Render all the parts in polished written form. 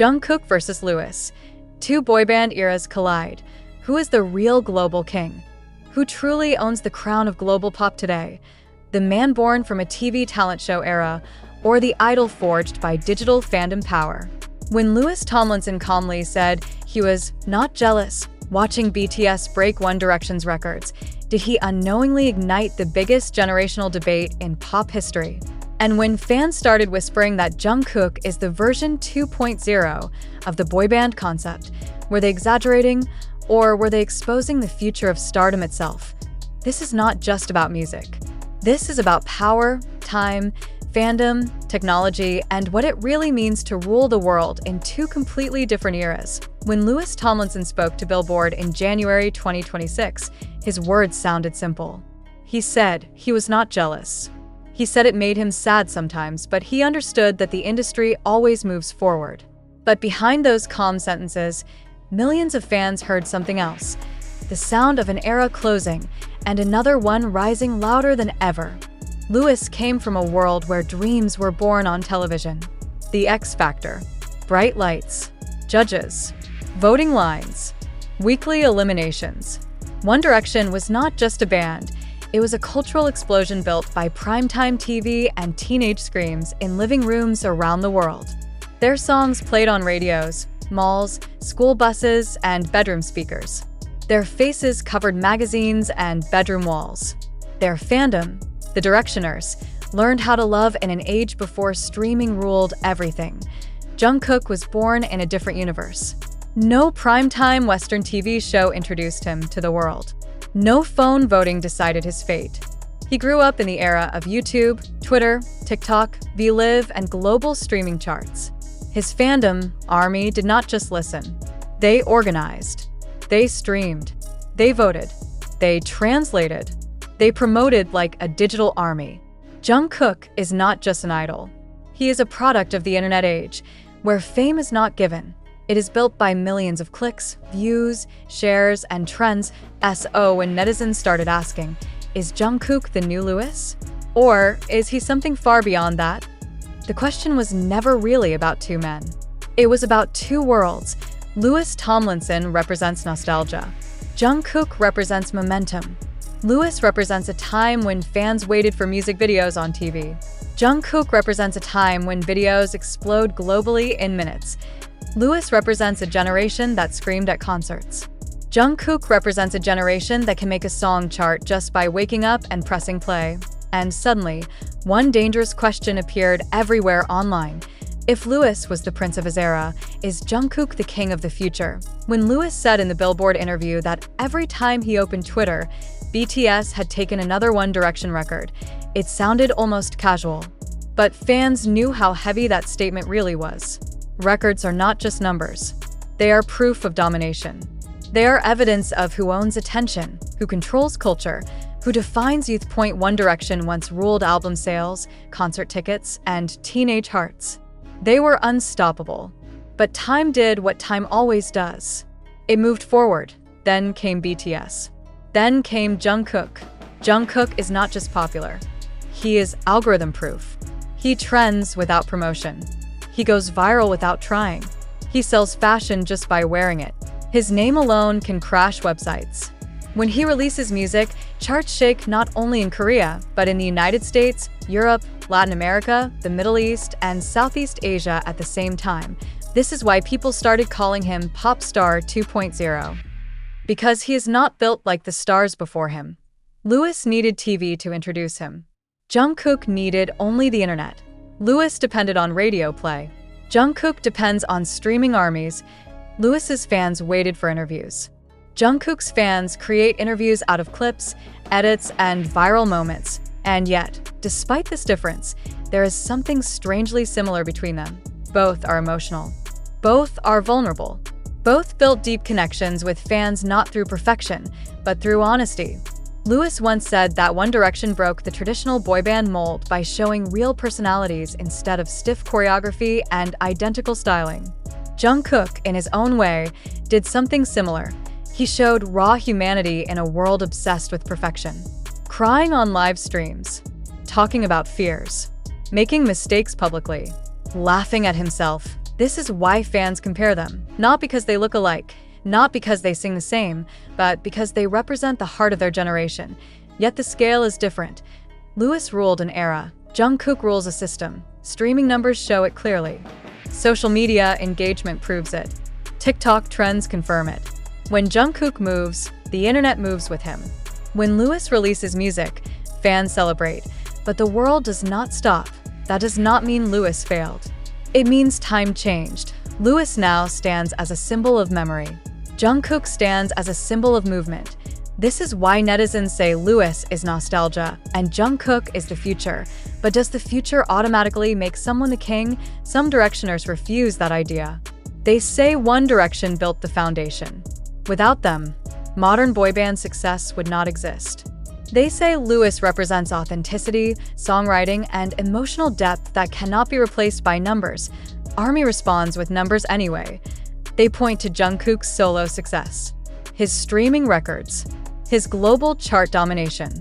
Jungkook versus Lewis. Two boyband eras collide. Who is the real global king? Who truly owns the crown of global pop today? The man born from a TV talent show era, or the idol forged by digital fandom power? When Louis Tomlinson calmly said he was not jealous watching BTS break One Direction's records, did he unknowingly ignite the biggest generational debate in pop history? And when fans started whispering that Jungkook is the version 2.0 of the boyband concept, were they exaggerating, or were they exposing the future of stardom itself? This is not just about music. This is about power, time, fandom, technology, and what it really means to rule the world in two completely different eras. When Louis Tomlinson spoke to Billboard in January 2026, his words sounded simple. He said he was not jealous. He said it made him sad sometimes, but he understood that the industry always moves forward. But behind those calm sentences, millions of fans heard something else. The sound of an era closing, and another one rising louder than ever. Louis came from a world where dreams were born on television. The X Factor, bright lights, judges, voting lines, weekly eliminations. One Direction was not just a band, it was a cultural explosion built by primetime TV and teenage screams in living rooms around the world. Their songs played on radios, malls, school buses, and bedroom speakers. Their faces covered magazines and bedroom walls. Their fandom, the Directioners, learned how to love in an age before streaming ruled everything. Jungkook was born in a different universe. No primetime Western TV show introduced him to the world. No phone voting decided his fate. He grew up in the era of YouTube, Twitter, TikTok, VLive, and global streaming charts. His fandom, ARMY, did not just listen. They organized. They streamed. They voted. They translated. They promoted like a digital army. Jungkook is not just an idol. He is a product of the internet age, where fame is not given. It is built by millions of clicks, views, shares, and trends. So when netizens started asking, is Jungkook the new Louis? Or is he something far beyond that? The question was never really about two men. It was about two worlds. Louis Tomlinson represents nostalgia. Jungkook represents momentum. Louis represents a time when fans waited for music videos on TV. Jungkook represents a time when videos explode globally in minutes. Louis represents a generation that screamed at concerts. Jungkook represents a generation that can make a song chart just by waking up and pressing play. And suddenly, one dangerous question appeared everywhere online. If Louis was the prince of his era, is Jungkook the king of the future? When Louis said in the Billboard interview that every time he opened Twitter, BTS had taken another One Direction record, it sounded almost casual. But fans knew how heavy that statement really was. Records are not just numbers. They are proof of domination. They are evidence of who owns attention, who controls culture, who defines youth. One Direction once ruled album sales, concert tickets, and teenage hearts. They were unstoppable. But time did what time always does. It moved forward. Then came BTS. Then came Jungkook. Jungkook is not just popular. He is algorithm-proof. He trends without promotion. He goes viral without trying. He sells fashion just by wearing it. His name alone can crash websites. When he releases music, charts shake not only in Korea, but in the United States, Europe, Latin America, the Middle East, and Southeast Asia at the same time. This is why people started calling him Pop Star 2.0. Because he is not built like the stars before him. Louis needed TV to introduce him. Jungkook needed only the internet. Louis depended on radio play. Jungkook depends on streaming armies. Louis's fans waited for interviews. Jungkook's fans create interviews out of clips, edits, and viral moments. And yet, despite this difference, there is something strangely similar between them. Both are emotional. Both are vulnerable. Both built deep connections with fans not through perfection, but through honesty. Louis once said that One Direction broke the traditional boyband mold by showing real personalities instead of stiff choreography and identical styling. Jungkook, in his own way, did something similar. He showed raw humanity in a world obsessed with perfection. Crying on live streams, talking about fears, making mistakes publicly, laughing at himself. This is why fans compare them, not because they look alike, not because they sing the same, but because they represent the heart of their generation. Yet the scale is different. Lewis ruled an era. Jungkook rules a system. Streaming numbers show it clearly. Social media engagement proves it. TikTok trends confirm it. When Jungkook moves, the internet moves with him. When Lewis releases music, fans celebrate. But the world does not stop. That does not mean Lewis failed. It means time changed. Lewis now stands as a symbol of memory. Jungkook stands as a symbol of movement. This is why netizens say Lewis is nostalgia and Jungkook is the future. But does the future automatically make someone the king? Some Directioners refuse that idea. They say One Direction built the foundation. Without them, modern boyband success would not exist. They say Lewis represents authenticity, songwriting, and emotional depth that cannot be replaced by numbers. ARMY responds with numbers anyway. They point to Jungkook's solo success, his streaming records, his global chart domination,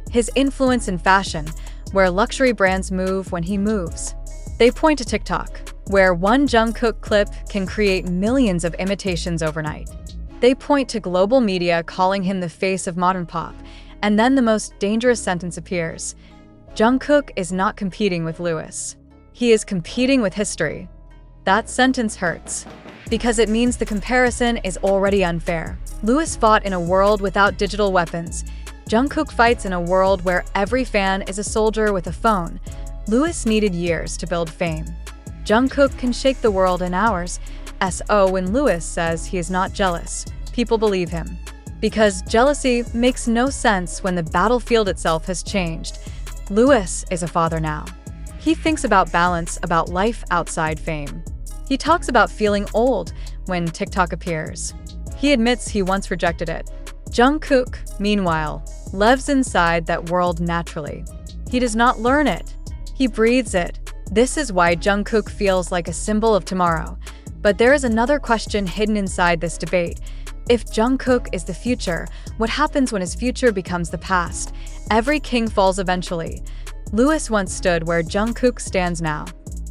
his influence in fashion, where luxury brands move when he moves. They point to TikTok, where one Jungkook clip can create millions of imitations overnight. They point to global media calling him the face of modern pop, and then the most dangerous sentence appears. Jungkook is not competing with Lewis. He is competing with history. That sentence hurts, because it means the comparison is already unfair. Lewis fought in a world without digital weapons. Jungkook fights in a world where every fan is a soldier with a phone. Lewis needed years to build fame. Jungkook can shake the world in hours. When Lewis says he is not jealous, people believe him. Because jealousy makes no sense when the battlefield itself has changed. Lewis is a father now. He thinks about balance, about life outside fame. He talks about feeling old when TikTok appears. He admits he once rejected it. Jungkook, meanwhile, lives inside that world naturally. He does not learn it. He breathes it. This is why Jungkook feels like a symbol of tomorrow. But there is another question hidden inside this debate. If Jungkook is the future, what happens when his future becomes the past? Every king falls eventually. Lewis once stood where Jungkook stands now.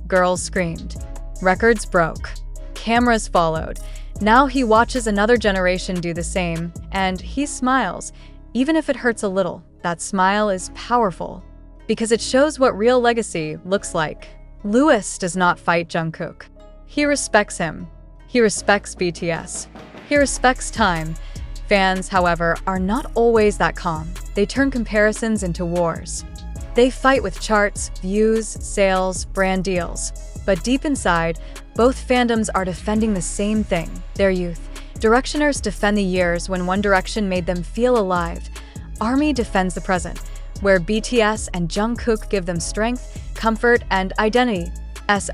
Girls screamed. Records broke. Cameras followed. Now he watches another generation do the same, and he smiles. Even if it hurts a little, that smile is powerful, because it shows what real legacy looks like. Lewis does not fight Jungkook. He respects him. He respects BTS. He respects time. Fans, however, are not always that calm. They turn comparisons into wars. They fight with charts, views, sales, brand deals. But deep inside, both fandoms are defending the same thing, their youth. Directioners defend the years when One Direction made them feel alive. ARMY defends the present, where BTS and Jungkook give them strength, comfort, and identity.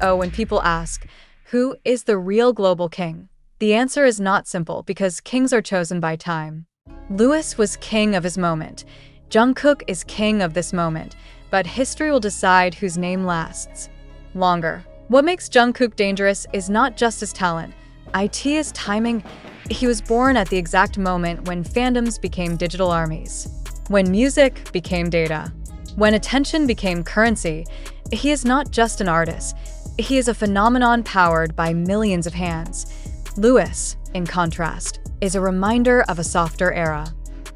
When people ask, who is the real global king? The answer is not simple because kings are chosen by time. Lewis was king of his moment. Jungkook is king of this moment, but history will decide whose name lasts longer. What makes Jungkook dangerous is not just his talent. It is timing. He was born at the exact moment when fandoms became digital armies, when music became data, when attention became currency. He is not just an artist. He is a phenomenon powered by millions of hands. Lewis, in contrast, is a reminder of a softer era,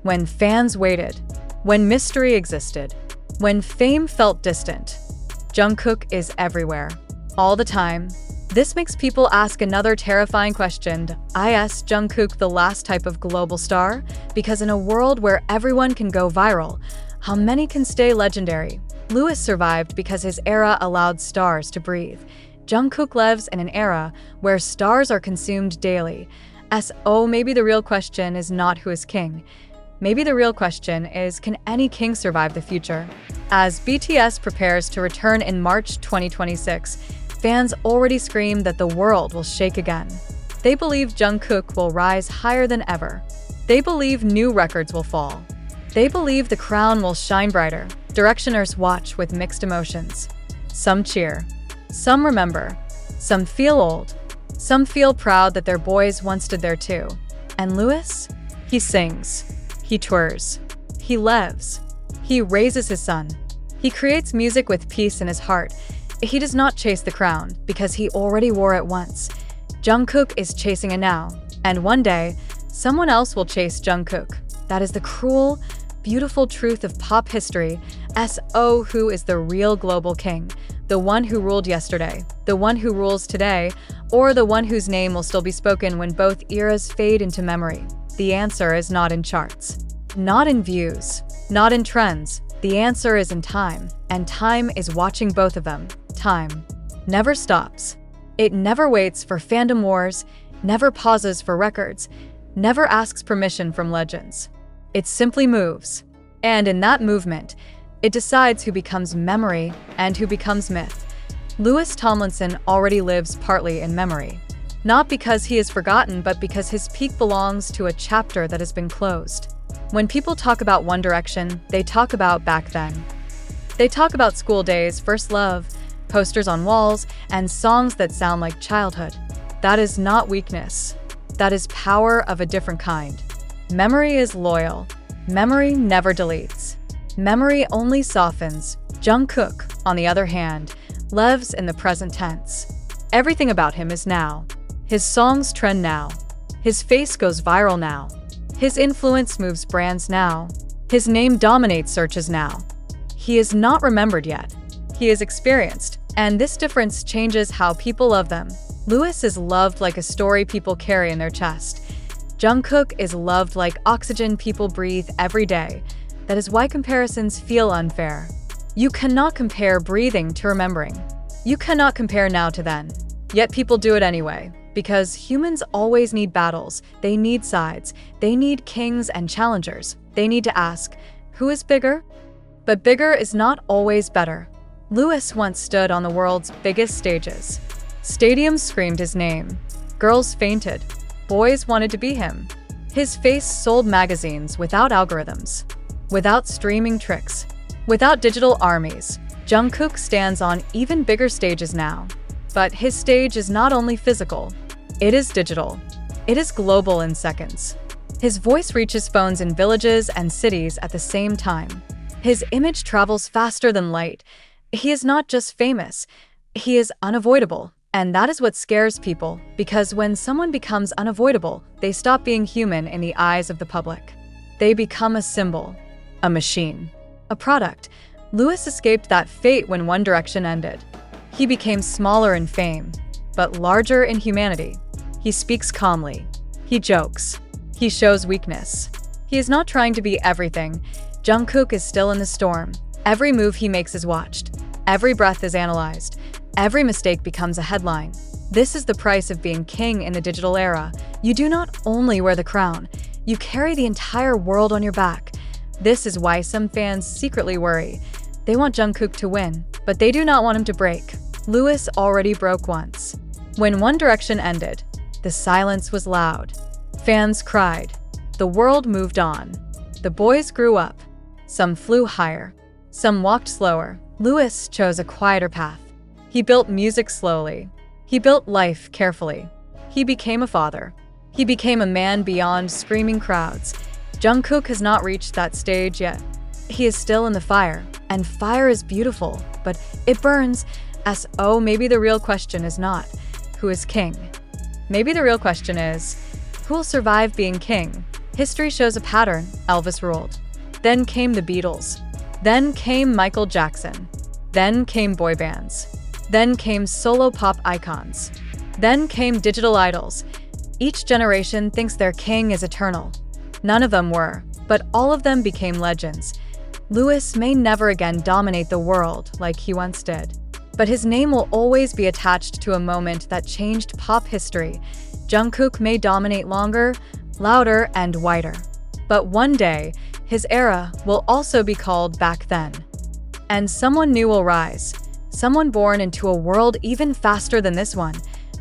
when fans waited, when mystery existed, when fame felt distant. Jungkook is everywhere, all the time. This makes people ask another terrifying question. Is Jungkook the last type of global star? Because in a world where everyone can go viral, how many can stay legendary? Lewis survived because his era allowed stars to breathe. Jungkook lives in an era where stars are consumed daily. Maybe the real question is not who is king. Maybe the real question is, can any king survive the future? As BTS prepares to return in March 2026, fans already scream that the world will shake again. They believe Jungkook will rise higher than ever. They believe new records will fall. They believe the crown will shine brighter. Directioners watch with mixed emotions. Some cheer. Some remember. Some feel old. Some feel proud that their boys once stood there too. And Lewis? He sings. He tours. He lives. He raises his son. He creates music with peace in his heart. He does not chase the crown because he already wore it once. Jungkook is chasing it now, and one day, someone else will chase Jungkook. That is the cruel, beautiful truth of pop history. So who is the real global king? The one who ruled yesterday, the one who rules today, or the one whose name will still be spoken when both eras fade into memory? The answer is not in charts, not in views, not in trends. The answer is in time, and time is watching both of them. Time never stops. It never waits for fandom wars, never pauses for records, never asks permission from legends. It simply moves. And in that movement, it decides who becomes memory and who becomes myth. Louis Tomlinson already lives partly in memory. Not because he is forgotten, but because his peak belongs to a chapter that has been closed. When people talk about One Direction, they talk about back then. They talk about school days, first love, posters on walls, and songs that sound like childhood. That is not weakness. That is power of a different kind. Memory is loyal. Memory never deletes. Memory only softens. Jungkook, on the other hand, lives in the present tense. Everything about him is now. His songs trend now. His face goes viral now. His influence moves brands now. His name dominates searches now. He is not remembered yet. He is experienced, and this difference changes how people love them. Louis is loved like a story people carry in their chest. Jungkook is loved like oxygen people breathe every day. That is why comparisons feel unfair. You cannot compare breathing to remembering. You cannot compare now to then. Yet people do it anyway, because humans always need battles. They need sides. They need kings and challengers. They need to ask, who is bigger? But bigger is not always better. Louis once stood on the world's biggest stages. Stadiums screamed his name. Girls fainted. Boys wanted to be him. His face sold magazines without algorithms, without streaming tricks, without digital armies. Jungkook stands on even bigger stages now. But his stage is not only physical, it is digital. It is global in seconds. His voice reaches phones in villages and cities at the same time. His image travels faster than light. He is not just famous, he is unavoidable. And that is what scares people, because when someone becomes unavoidable, they stop being human in the eyes of the public. They become a symbol, a machine, a product. Louis escaped that fate when One Direction ended. He became smaller in fame, but larger in humanity. He speaks calmly. He jokes. He shows weakness. He is not trying to be everything. Jungkook is still in the storm. Every move he makes is watched. Every breath is analyzed. Every mistake becomes a headline. This is the price of being king in the digital era. You do not only wear the crown, you carry the entire world on your back. This is why some fans secretly worry. They want Jungkook to win, but they do not want him to break. Louis already broke once. When One Direction ended, the silence was loud. Fans cried. The world moved on. The boys grew up. Some flew higher. Some walked slower. Louis chose a quieter path. He built music slowly. He built life carefully. He became a father. He became a man beyond screaming crowds. Jungkook has not reached that stage yet. He is still in the fire, and fire is beautiful, but it burns. So maybe the real question is not, who is king? Maybe the real question is, who will survive being king? History shows a pattern. Elvis ruled. Then came the Beatles. Then came Michael Jackson. Then came boy bands. Then came solo pop icons. Then came digital idols. Each generation thinks their king is eternal. None of them were, but all of them became legends. Louis may never again dominate the world like he once did, but his name will always be attached to a moment that changed pop history. Jungkook may dominate longer, louder, and wider. But one day, his era will also be called back then. And someone new will rise. Someone born into a world even faster than this one.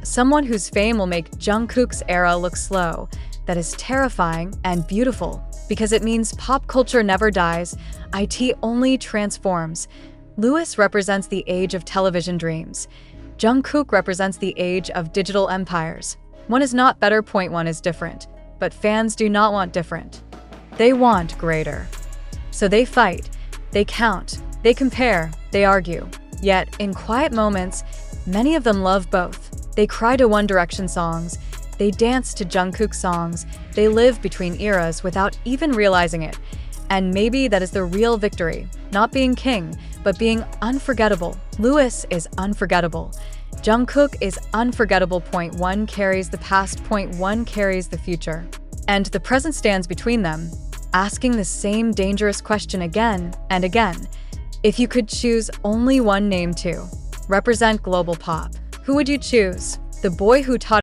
Someone whose fame will make Jungkook's era look slow. That is terrifying and beautiful, because it means pop culture never dies, it only transforms. Louis represents the age of television dreams. Jungkook represents the age of digital empires. One is not better, one is different. But fans do not want different. They want greater. So they fight, they count, they compare, they argue. Yet, in quiet moments, many of them love both. They cry to One Direction songs, they dance to Jungkook songs, they live between eras without even realizing it. And maybe that is the real victory, not being king, but being unforgettable. Lewis is unforgettable. Jungkook is unforgettable. Point one carries the past, point one carries the future. And the present stands between them, asking the same dangerous question again and again. If you could choose only one name to represent global pop, who would you choose? The boy who taught